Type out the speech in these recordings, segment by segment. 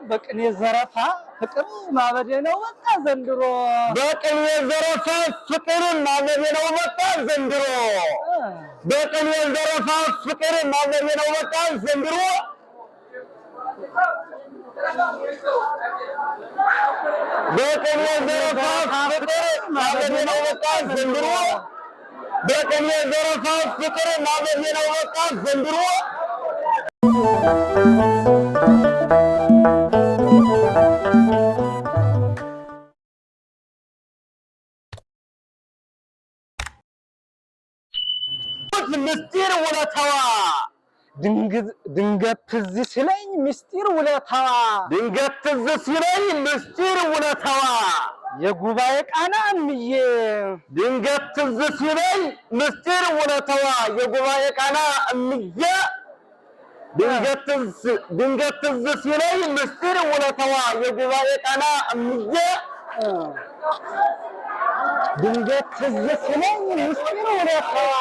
በቅኔ ዘረፋ ፍቅር ማበዴ ነው በቃ ዘንድሮ በቅኔ ዘረፋ ፍቅር ማበዴ ነው በቃ ዘንድሮ በቅኔ ዘረፋ ፍቅር ማበዴ ነው በቃ ዘንድሮ በቅኔ ዘረፋ ፍቅር ማበዴ ነው በቃ ዘንድሮ በቅኔ ዘረፋ ፍቅር ማበዴ ነው በቃ ዘንድሮ ምስጢር ውለታዋ ድንገት ትዝ ሲለኝ ምስጢር ውለታዋ ድንገት ትዝ ሲለኝ ምስጢር ውለታዋ የጉባኤ ቃና እምዬ ድንገት ትዝ ሲለኝ ምስጢር ውለታዋ የጉባኤ ቃና እምዬ ድንገት ትዝ ሲለኝ ምስጢር ውለታዋ የጉባኤ ቃና እምዬ ድንገት ትዝ ሲለኝ ምስጢር ውለታዋ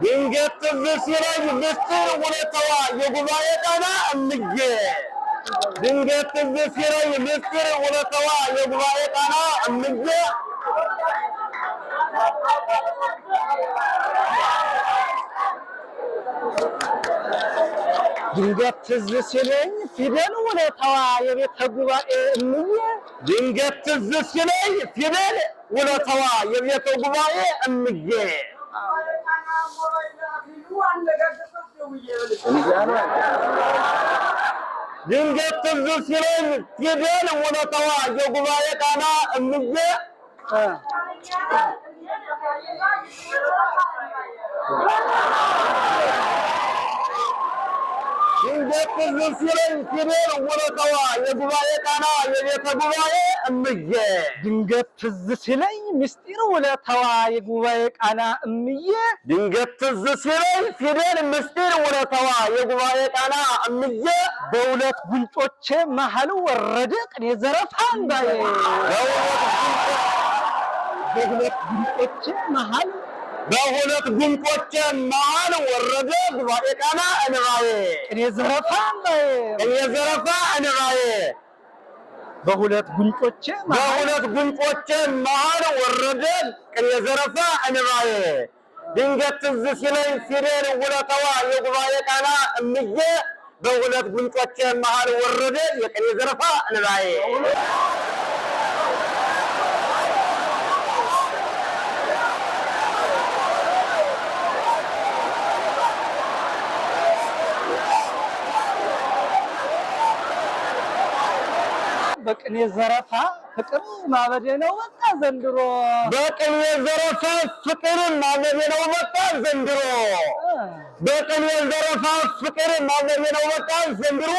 ድንገት ትዝ ሲለኝ ምስጢር ውለታዋ የጉባኤ ቃና እምዬ ድንገት ትዝ ሲለኝ ምስጢር ውለታዋ የጉባኤ ቃና እምዬ ድንገት ትዝ ሲለኝ ፊደል ውለታዋ የቤተ ጉባኤ እምዬ ድንገት ትዝ ሲለኝ ፊደል ውለታዋ የቤተ ጉባኤ እምዬ ድንገት ትዝ ሲለኝ ፊደል ውለታዋ የጉባኤ ቃና እምዬ ድንገት ትዝ ሲለኝ ፊደል ውለታዋ የጉባኤ ቃና የቤተ ጉባኤ እምዬ ድንገት ትዝ ሲለኝ ምስጢር ውለታዋ የጉባኤ ቃና እምዬ ድንገት ትዝ ሲለኝ ፊደል ምስጢር ውለታዋ የጉባኤ ቃና እምዬ በሁለት ጉንጮቼ መሃል ወረደ ቅኔ ዘረፋ እንዳዬ በሁለት ጉንጮቼ መሃል ወረደ ጉባኤ ቃና እንባዬ ቅኔ ዘረፋ እንባዬ በሁለት ጉንጮቼ መሃል ወረደ ቅኔ ዘረፋ እንባዬ ድንገት ትዝ ሲለኝ ፊደል ውለታዋ የጉባኤ ቃና እምዬ በሁለት ጉንጮቼ መሃል ወረደ የቅኔ ዘረፋ እንባዬ በቅኔ ዘረፋ ፍቅር ማበዴ ነው በቃ ዘንድሮ በቅኔ ዘረፋ ፍቅር ማበዴ ነው በቃ ዘንድሮ በቅኔ ዘረፋ ፍቅር ማበዴ ነው በቃ ዘንድሮ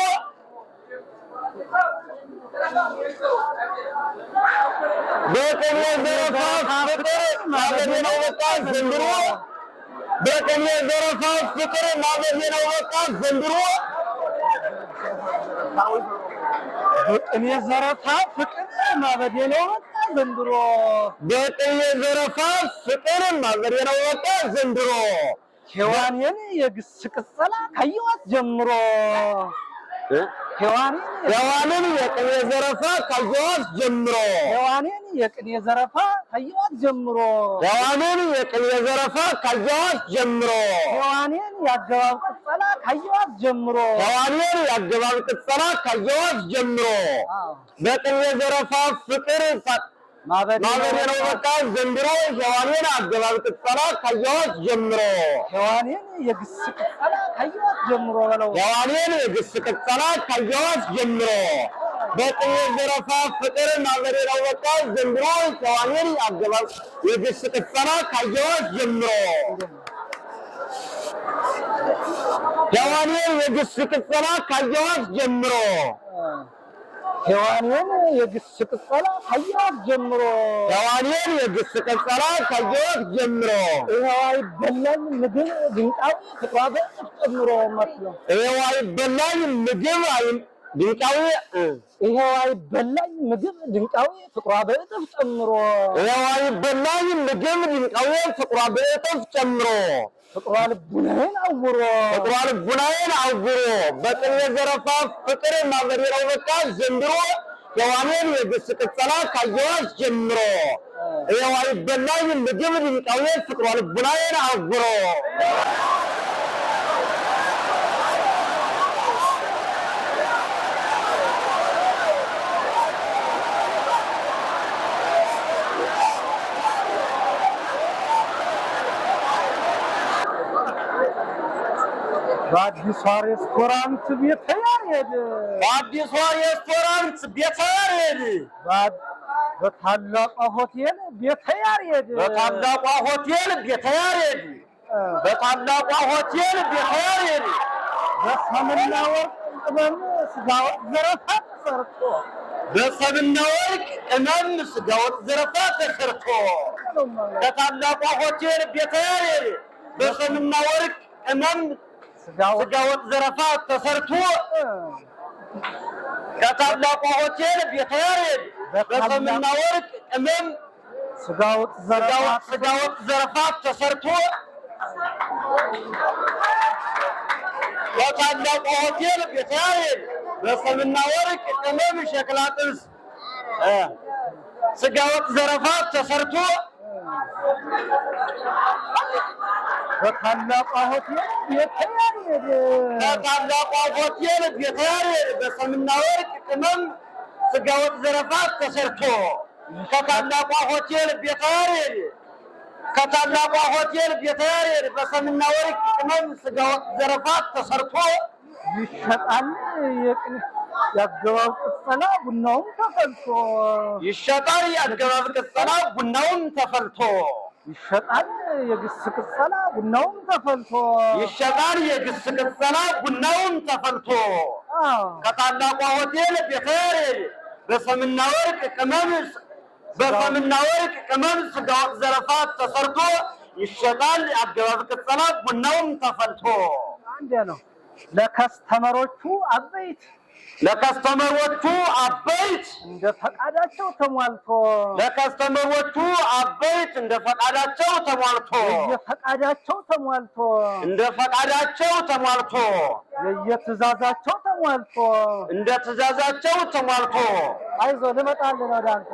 በቅኔ ዘረፋ ፍቅር ማበዴ ነው በቃ ዘንድሮ በቅኔ ዘረፋ ፍቅር ማበዴ ነው በቃ ዘንድሮ በቅኔ ዘረፋ ፍቅር ማበዴ ነው በቃ ዘንድሮ በቅኔ ዘረፋ ፍቅር ማበዴ ነው በቃ ዘንድሮ ሔዋኔን የግስ ቅጸላ ካየኋት ጀምሮ ሔዋንን የቅኔ ዘረፋ ካየኋት ጀምሮ ሔዋንን የቅኔ ዘረፋ ካየኋት ጀምሮ ሔዋንን የቅኔ ዘረፋ ካየኋት ጀምሮ ሔዋንን የአገባብ ቅጸላ ካየኋት ጀምሮ ሔዋንን የአገባብ ቅጸላ ካየኋት ጀምሮ በቅኔ ዘረፋ ፍቅር ማበዴ ነው በቃ ዘንድሮ ሔዋንን አገባብ ቅጸላ ካየኋት ጀምሮ ሔዋንን የግስ ቅጸላ ካየኋት ጀምሮ በለው ሔዋንን የግስ ቅጸላ ካየኋት ጀምሮ በቅኔ ዘረፋ ፍቅር ማበዴ ነው በቃ ዘንድሮ ሔዋንን አገባብ የግስ ቅጸላ ካየኋት ጀምሮ ሔዋንን የግስ ቅጸላ ካየኋት ጀምሮ ሔዋንን የግስ ቅጸላ ካየኋት ጀምሮ ሔዋንን የግስ ቅጸላ ካየኋት ጀምሮ ይኸው አይበላኝ ምግብ ድንቃዊ ፍቅሯ በእጥፍ ጨምሮ መስሎ ይኸው አይበላኝ ምግብ ድንቃዊ ይሄው አይበላኝ ምግብ ድንቃዊ ፍቅሯ በእጥፍ ጨምሮ ይሄው አይበላኝ ምግብ ድንቃዊ ፍቅሯ በእጥፍ ጨምሮ ፍቅሯ ልቡናዬን አውሮ በቅኔ ዘረፋ ፍቅር ማበሪያው በቃ ዘንድሮ ሔዋኔን የግስ ቅጸላ ካየኋት ጀምሮ ይሄው አይበላኝ ምግብ ድንቃዊ ፍቅሯ ልቡናዬን አውሮ በአዲሷ ሬስቶራንት ቤተ ያሬድ በታላቋ ሆቴል ቤተ ያሬድ በሰምና ወርቅ ቅመም ስጋ ወጥ ዘረፋ ተሰርቶ በታላቋ ሆቴል ቤተ ያሬድ በሰምና ወርቅ ቅመም ስጋ ወጥ ዘረፋ ተሰርቶ ከታላቋ ሆቴል ቤተ ያሬድ በሰምና ወርቅ ቅመም ስጋ ወጥ ዘረፋ ተሰርቶ ከታላቋ ሆቴል ቤተ ያሬድ በሰምና ወርቅ ቅመም ሸክላ ጥብስ ስጋ ወጥ ዘረፋ ተሰርቶ በታላቋ ሆቴል ቤተ ያሬድ በሰምና ወርቅ ቅመም ስጋ ወጥ ዘረፋ ተሰርቶ ከታላቋ ሆቴል ቤተ ያሬድ በሰምና ወርቅ ቅመም ስጋ ወጥ ዘረፋ ተሰርቶ ይሸጣል የአገባብ ቅጸላ ቡናውን ተፈልቶ ይሸጣል የግስ ቅጸላ ቡናውን ተፈልቶ ከታላቋ ሆቴል ቤተ ያሬድ በሰምና ወርቅ ቅመም ስጋ ወጥ ዘረፋ ተሰርቶ ይሸጣል የአገባብ ቅጸላ ቡናውን ተፈልቶ አንዴ ነው። ለከስተመሮቹ አበይት እንደ ፈቃዳቸው ተሟልቶ የየትእዛዛቸው ተሟልቶ አይዞህ ልመጣልህ ወደ አንተ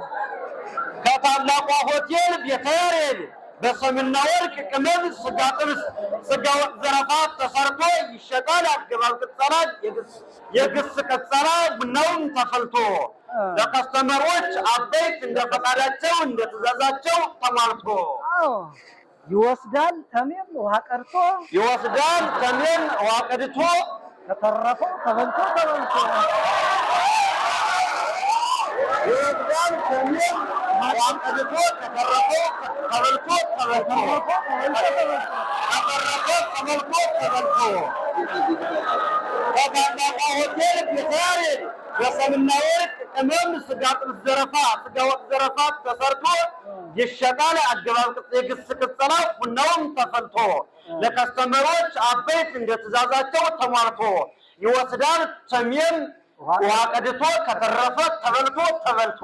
ከታላቋ ሆቴል ቤተ ያሬድ በሰምና ወርቅ ቅመም ስጋ ጥብስ ስጋ ወጥ ዘረፋ ተሰርቶ ይሸጣል የአገባብ ቅጸላ የግስ ቅጸላ ቡናውን ተፈልቶ ለከስተመሮች አበይት እንደ ፈቃዳቸው እንደ ትእዛዛቸው ተሟልቶ ይወስዳል ተሜም ውሃ ቀድቶ ከተረፈው ተበልቶ ከታላቋ ሆቴል ቤተ ያሬድ በሰምና ወርቅ ቅመም ስጋ ጥብስ ዘረፋ ስጋ ወጥ ዘረፋ ተሰርቶ ይሸጣል የአገባብ የግስ ቅጸላ ቡናውን ተፈልቶ ለከስተመሮች አበይት እንደ ትእዛዛቸው ተሟልቶ ይወስዳል ተሜም ውሃ ቀድቶ ከተረፈ ተበልቶ